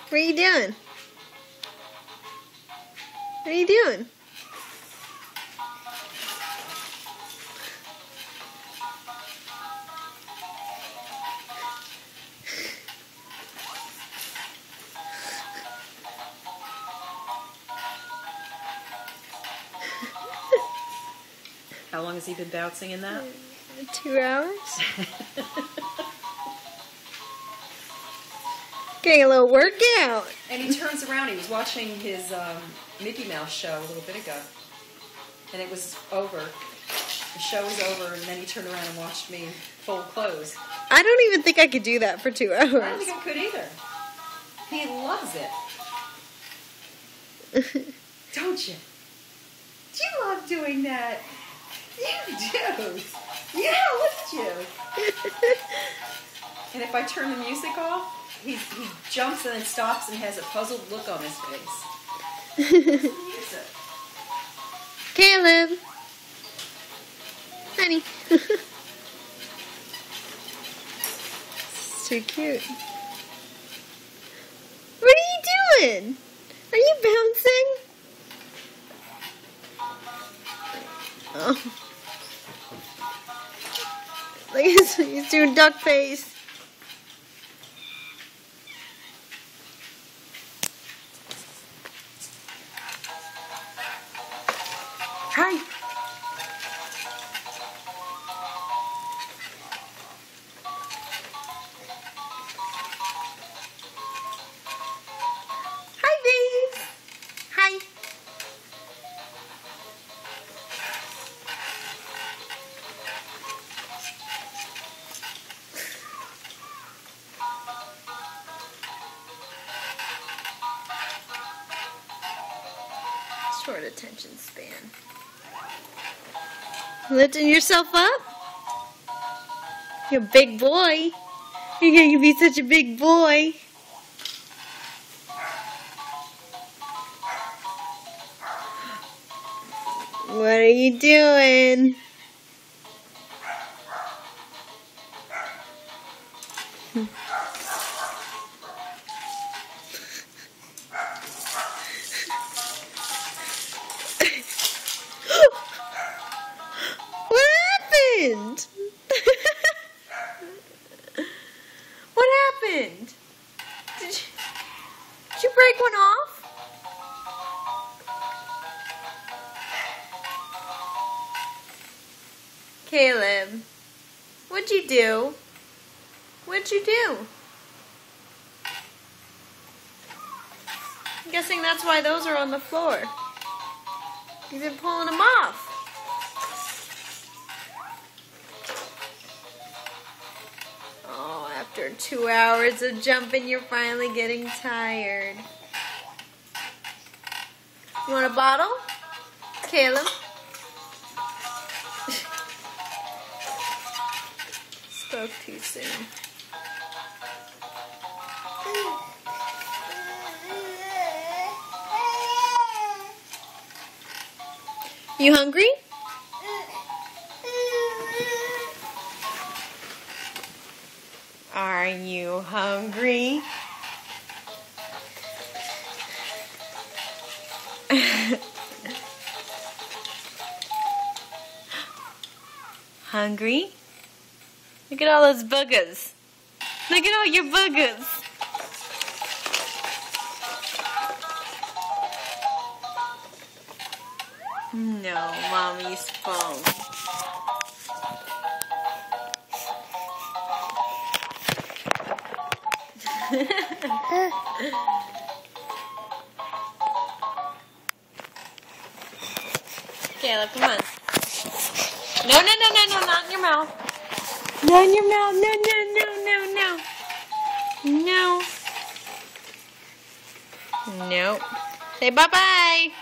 What are you doing? What are you doing? How long has he been bouncing in that? 2 hours. Getting a little workout. And he turns around. He was watching his Mickey Mouse show a little bit ago. And it was over. The show was over, and then he turned around and watched me fold clothes. I don't even think I could do that for 2 hours. I don't think I could either. He loves it. Don't you? Do you love doing that? You do. Yeah, look at you. And if I turn the music off, he jumps and then stops and has a puzzled look on his face. Music. Caleb. Honey. So cute. What are you doing? Are you bouncing? Oh. Look, he's doing duck face. Hi. Hi, babe. Hi. Short attention span. Lifting yourself up? You're a big boy. You're going to be such a big boy. What are you doing? What happened? What happened? Did you break one off? Caleb, what'd you do? What'd you do? I'm guessing that's why those are on the floor. You've been pulling them off. Oh, after 2 hours of jumping, you're finally getting tired. You want a bottle? Caleb? Spoke too soon. You hungry? Are you hungry? Hungry? Look at all those boogers. Look at all your boogers. No, Mommy's phone. Caleb, come on. No, not in your mouth. Not in your mouth. No. No. Say bye-bye.